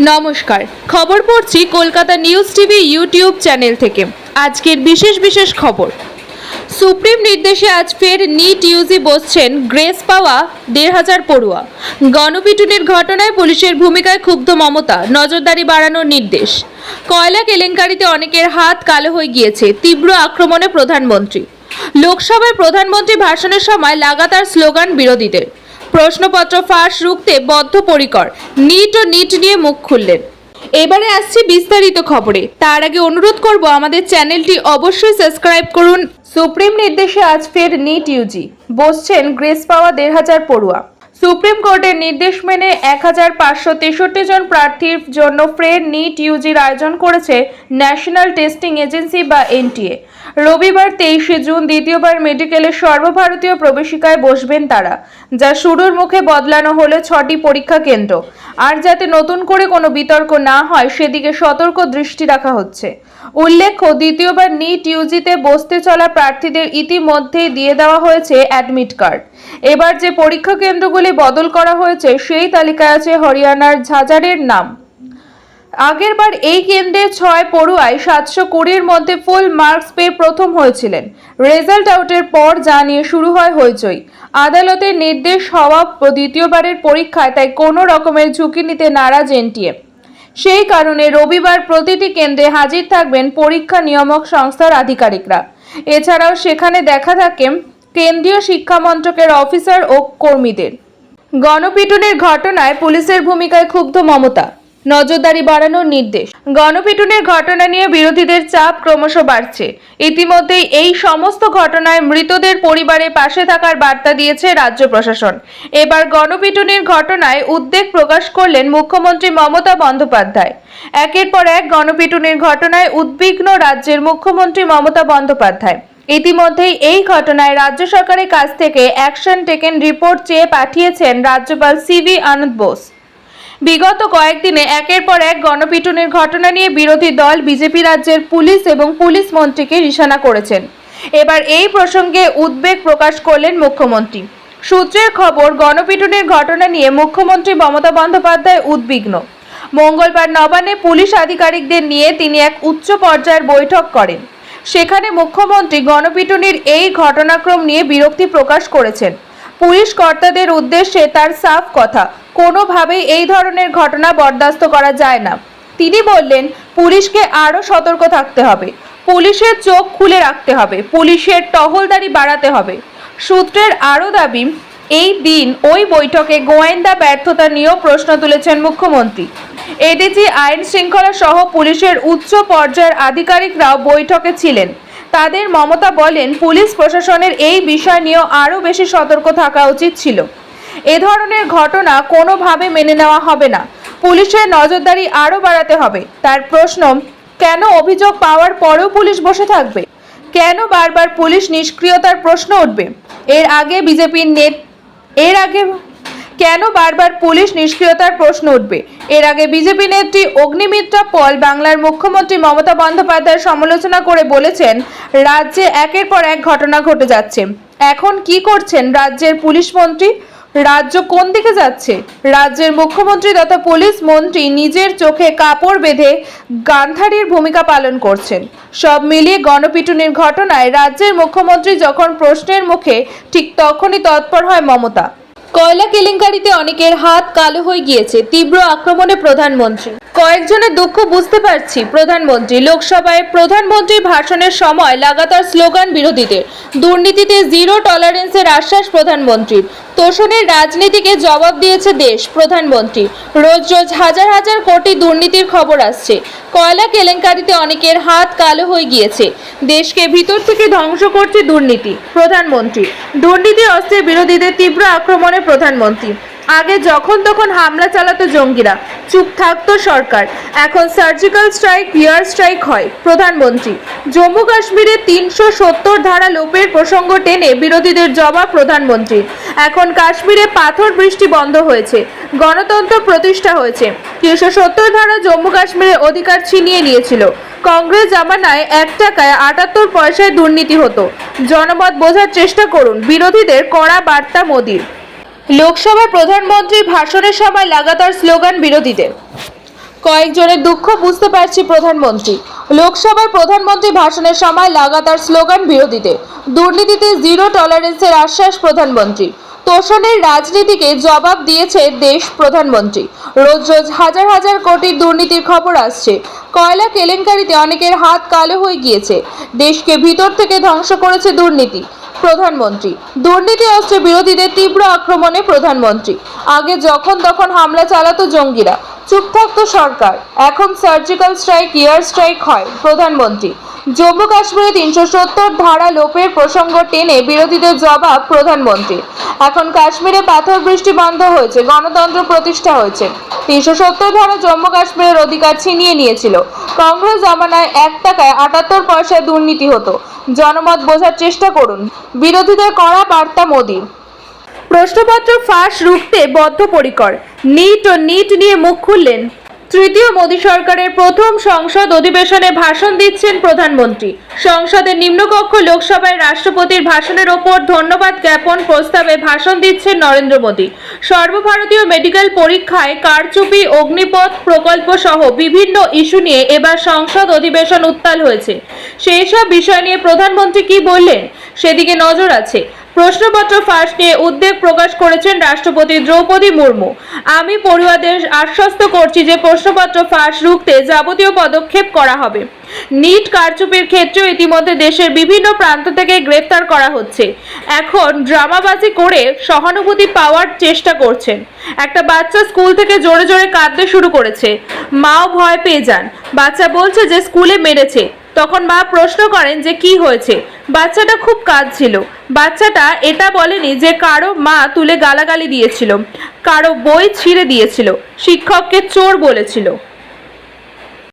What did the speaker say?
নমস্কার, খবর পড়ছি Kolkata news TV YouTube channel থেকে। আজকের বিশেষ খবর। সুপ্রিম নির্দেশে আজ ফের নিট ইউজি বসছেন গ্রেস পাওয়া ১,৫০০ পড়ুয়া। গণপিটুনির ঘটনায় পুলিশের ভূমিকায় ক্ষুব্ধ মমতা, নজরদারি বাড়ানোর নির্দেশ। কয়লা কেলেঙ্কারিতে অনেকের হাত কালো হয়ে গিয়েছে, তীব্র আক্রমণে প্রধানমন্ত্রী। লোকসভায় প্রধানমন্ত্রী ভাষণের সময় লাগাতার স্লোগান বিরোধীদের। প্রশ্নপত্র ফাঁস রুখতে বদ্ধপরিকর, নিট নিয়ে মুখ খুললেন। এবারে আসছি বিস্তারিত খবরে। তার আগে অনুরোধ করব আমাদের চ্যানেলটি অবশ্যই সাবস্ক্রাইব করুন। সুপ্রিম নির্দেশে আজ ফের নিট ইউজি বসছেন গ্রেস পাওয়া ১,৫০০ পড়ুয়া। সুপ্রিম কোর্টের নির্দেশ মেনে ১,৫৬৩ জন প্রার্থীর জন্য ফের নিট ইউজির আয়োজন করেছে ন্যাশনাল টেস্টিং এজেন্সি বা এনটিএ। রবিবার ২৩শে জুন দ্বিতীয়বার মেডিকেলের সর্বভারতীয় প্রবেশিকায় বসবেন তারা, যা শুরুর মুখে বদলানো হলো ৬টি পরীক্ষা কেন্দ্র। আর যাতে নতুন করে কোনো বিতর্ক না হয় সেদিকে সতর্ক দৃষ্টি রাখা হচ্ছে। উল্লেখ্য, দ্বিতীয়বার নিট ইউজিতে বসতে চলা প্রার্থীদের ইতিমধ্যেই দিয়ে দেওয়া হয়েছে অ্যাডমিট কার্ড। এবার যে পরীক্ষা কেন্দ্রগুলি বদল করা হয়েছে সেই তালিকায় আছে হরিয়ানার ঝাজারের নাম। আগেরবার এই কেন্দ্রে ৬ পড়ুয়ায় ৭২০-র মধ্যে ফুল মার্কস পেয়ে প্রথম হয়েছিলেন। রেজাল্ট আউটের পর যা নিয়ে শুরু হয় হইচই। আদালতের নির্দেশ হওয়া দ্বিতীয়বারের পরীক্ষায় তাই কোনো রকমের ঝুঁকি নিতে নারাজ এনটিএ। সেই কারণে রবিবার প্রতিটি কেন্দ্রে হাজির থাকবেন পরীক্ষা নিয়ামক সংস্থার আধিকারিকরা। এছাড়াও সেখানে দেখা থাকে কেন্দ্রীয় শিক্ষা মন্ত্রকের অফিসার ও কর্মীদের। গণপিটুনির ঘটনায় পুলিশের ভূমিকায় ক্ষুব্ধ মমতা, নজরদারি বাড়ানোর নির্দেশ। গণপিটুনির ঘটনা নিয়ে বিরোধীদের চাপ ক্রমশ বাড়ছে। ইতিমধ্যেই এই সমস্ত ঘটনায় মৃতদের পরিবারের পাশে থাকার বার্তা দিয়েছে রাজ্য প্রশাসন। এবার গণপিটুনির ঘটনায় উদ্বেগ প্রকাশ করলেন মুখ্যমন্ত্রী মমতা বন্দ্যোপাধ্যায়। একের পর এক গণপিটুনির ঘটনায় উদ্বিগ্ন রাজ্যের মুখ্যমন্ত্রী মমতা বন্দ্যোপাধ্যায়। ইতিমধ্যেই এই ঘটনায় রাজ্য সরকারের কাছ থেকে অ্যাকশন টেকেন রিপোর্ট চেয়ে পাঠিয়েছেন রাজ্যপাল সিভি আনন্দ বোস। বিগত কয়েকদিনে একের পর এক গণপিটুনির ঘটনা নিয়ে বিরোধী দল বিজেপি রাজ্যের পুলিশ এবং পুলিশ মন্ত্রীকে নিশানা করেছেন। এবার এই প্রসঙ্গে উদ্বেগ প্রকাশ করলেন মুখ্যমন্ত্রী। সূত্রের খবর, গণপিটুনির ঘটনা নিয়ে মুখ্যমন্ত্রী মমতা বন্দ্যোপাধ্যায় উদ্বিগ্ন। মঙ্গলবার নবান্নে পুলিশ আধিকারিকদের নিয়ে তিনি এক উচ্চ পর্যায়ের বৈঠক করেন। সেখানে মুখ্যমন্ত্রী গণপিটুনির এই ঘটনাক্রম নিয়ে বিরক্তি প্রকাশ করেছেন। পুলিশ কর্তাদের উদ্দেশ্যে তার সাফ কথা, কোনোভাবেই এই ধরনের ঘটনা বরদাস্ত করা যায় না। তিনি বললেন, পুলিশকে আরও সতর্ক থাকতে হবে, পুলিশের চোখ খুলে রাখতে হবে, পুলিশের টহলদারি বাড়াতে হবে। সূত্রের আরও দাবি, এই দিন ওই বৈঠকে গোয়েন্দা ব্যর্থতা নিয়েও প্রশ্ন তুলেছেন মুখ্যমন্ত্রী। এডিজি, আইন শৃঙ্খলা সহ পুলিশের উচ্চ পর্যায়ের আধিকারিকরাও বৈঠকে ছিলেন। তাদের মমতা বলেন, পুলিশ প্রশাসনের এই বিষয় নিয়েও আরও বেশি সতর্ক থাকা উচিত ছিল। এ ধরনের ঘটনা কোনোভাবে মেনে নেওয়া হবে না, পুলিশের নজরদারি আরও বাড়াতে হবে। তার প্রশ্ন, কেন অভিযোগ পাওয়ার পরেও পুলিশ বসে থাকবে? কেন বারবার পুলিশ নিষ্ক্রিয়তার প্রশ্ন উঠবে? কেন বারবার পুলিশ নিষ্ক্রিয়তার প্রশ্ন উঠবে? এর আগে বিজেপি নেত্রী অগ্নিমিত্রা পল বাংলার মুখ্যমন্ত্রী মমতা বন্দ্যোপাধ্যায়ের সমালোচনা করে বলেছেন, রাজ্যে একের পর এক ঘটনা ঘটে যাচ্ছে। এখন কি করছেন রাজ্যের পুলিশ মন্ত্রী? রাজ্য কোন দিকে যাচ্ছে? রাজ্যের মুখ্যমন্ত্রী তথা পুলিশ মন্ত্রী নিজের চোখে কাপড় বেঁধে গান্ধারীর ভূমিকা পালন করছেন। সব মিলিয়ে গণপিটুনির ঘটনায় রাজ্যের মুখ্যমন্ত্রী যখন প্রশ্নের মুখে, ঠিক তখনই তৎপর হয় মমতা। কয়লা কেলেঙ্কারিতে অনেকের হাত কালো হয়ে গিয়েছে, তীব্র আক্রমণে প্রধানমন্ত্রী। কয়েকজনের দুঃখ বুঝতে পারছি, প্রধানমন্ত্রী। লোকসভায় প্রধানমন্ত্রীর ভাষণের সময় লাগাতার স্লোগান বিরোধীদের। দুর্নীতিতে জিরো টলারেন্সের আশ্বাস প্রধানমন্ত্রীর। তোষণের রাজনীতিকে জবাব দিয়েছে দেশ, প্রধানমন্ত্রী। রোজ হাজার হাজার কোটি দুর্নীতির খবর আসছে। কয়লা কেলেঙ্কারিতে অনেকের হাত কালো হয়ে গিয়েছে, দেশকে ভিতর থেকে ধ্বংস করছে দুর্নীতি, প্রধানমন্ত্রী। দুর্নীতি অস্ত্রে বিরোধীদের তীব্র আক্রমণে প্রধানমন্ত্রী। আগে যখন তখন হামলা চালাতো জঙ্গিরা, চুপ থাকতো সরকার। এখন সার্জিক্যাল স্ট্রাইক, এয়ার স্ট্রাইক হয়, প্রধানমন্ত্রী। জম্মু কাশ্মীরে ৩৭০ ধারা লোপের প্রসঙ্গ টেনে বিরোধীদের জবাব প্রধানমন্ত্রী। এখন কাশ্মীরে পাথর বৃষ্টি বন্ধ হয়েছে, গণতন্ত্র প্রতিষ্ঠা হয়েছে। ৩৭০ ধারা জম্মু কাশ্মীরের অধিকার ছিনিয়ে নিয়েছিল। কংগ্রেস জামানায় ১ টাকায় ৭৮ পয়সায় দুর্নীতি হতো। জনমত বোঝার চেষ্টা করুন, বিরোধীদের কড়া বার্তা মোদির। লোকসভায় প্রধানমন্ত্রীর ভাষণের সময় লাগাতার স্লোগান বিরোধীদের। কয়েকজনের দুঃখ বুঝতে পারছি প্রধানমন্ত্রী। লোকসভায় প্রধানমন্ত্রী ভাষণের সময় লাগাতার স্লোগান বিরোধীতে। দুর্নীতিতে জিরো টলারেন্সের আশ্বাস প্রধানমন্ত্রী। তোষণের রাজনীতিকে জবাব দিয়েছে দেশ। প্রধানমন্ত্রী রোজ রোজ হাজার হাজার কোটির দুর্নীতির খবর আসছে। কয়লা কেলেঙ্কারিতে অনেকের হাত কালো হয়ে গিয়েছে। দেশকে ভিতর থেকে ধ্বংস করেছে দুর্নীতি। প্রধানমন্ত্রী দুর্নীতি অস্ত্রে বিরোধীদের তীব্র আক্রমণে প্রধানমন্ত্রী। আগে যখন তখন হামলা চালাতো জঙ্গিরা, চুপ থাকতো সরকার। এখন সার্জিক্যাল স্ট্রাইক, এয়ার স্ট্রাইক হয়। প্রধানমন্ত্রী জম্মু কাশ্মীরে 370 ধারা লোপের প্রসঙ্গ টেনে বিরোধীদের জবাব প্রধানমন্ত্রী। এখন কাশ্মীরে পাথর বৃষ্টি বন্ধ হয়েছে, গণতন্ত্র প্রতিষ্ঠা হয়েছে। 370 ধারা জম্মু কাশ্মীরের অধিকার ছিনিয়ে নিয়েছিল। কংগ্রেস জামানায় 1 টাকায় 78 পয়সায় দুর্নীতি হতো। জনমত বোঝার চেষ্টা করুন। বিরোধীদের কড়া বার্তা মোদির। প্রশ্নপত্র ফাঁস রুখতে বদ্ধপরিকর। নিট নিয়ে মুখ খুললেন। তৃতীয় মোদী সরকারের প্রথম সংসদ অধিবেশনে ভাষণ দিচ্ছেন প্রধানমন্ত্রী। সংসদের নিম্নকক্ষ লোকসভায় রাষ্ট্রপতির ভাষণের ওপর ধন্যবাদ জ্ঞাপন প্রস্তাবে ভাষণ দিচ্ছেন নরেন্দ্র মোদী। সর্বভারতীয় মেডিকেল পরীক্ষায় কারচুপি, অগ্নিপথ প্রকল্প সহ বিভিন্ন ইস্যু নিয়ে এবার সংসদ অধিবেশন উত্তাল হয়েছে। সেই সব বিষয় নিয়ে প্রধানমন্ত্রী কি বললেন সেদিকে নজর আছে। প্রশ্নপত্র ফাঁস নিয়ে উদ্বেগ প্রকাশ করেছেন রাষ্ট্রপতি দ্রৌপদী মুর্মু। আমি পড়ুয়াদের আশ্বস্ত করছি যে প্রশ্নপত্র ফাঁস রুখতে যাবতীয় পদক্ষেপ করা হবে। নিট কারচুপির ক্ষেত্রেও ইতিমধ্যে দেশের বিভিন্ন প্রান্ত থেকে গ্রেফতার করা হচ্ছে। এখন ড্রামাবাজি করে সহানুভূতি পাওয়ার চেষ্টা করছেন। একটা বাচ্চা স্কুল থেকে জোরে জোরে কাঁদতে শুরু করেছে। মাও ভয় পেয়ে যান। বাচ্চা বলছে যে স্কুলে মেরেছে। তখন মা প্রশ্ন করেন যে কি হয়েছে। বাচ্চাটা খুব কাঁদছিল। বাচ্চাটা এটা বলেনি যে কারো মা তুলে গালাগালি দিয়েছিল, কারো বই ছিঁড়ে দিয়েছিল, শিক্ষককে চোর বলেছিল।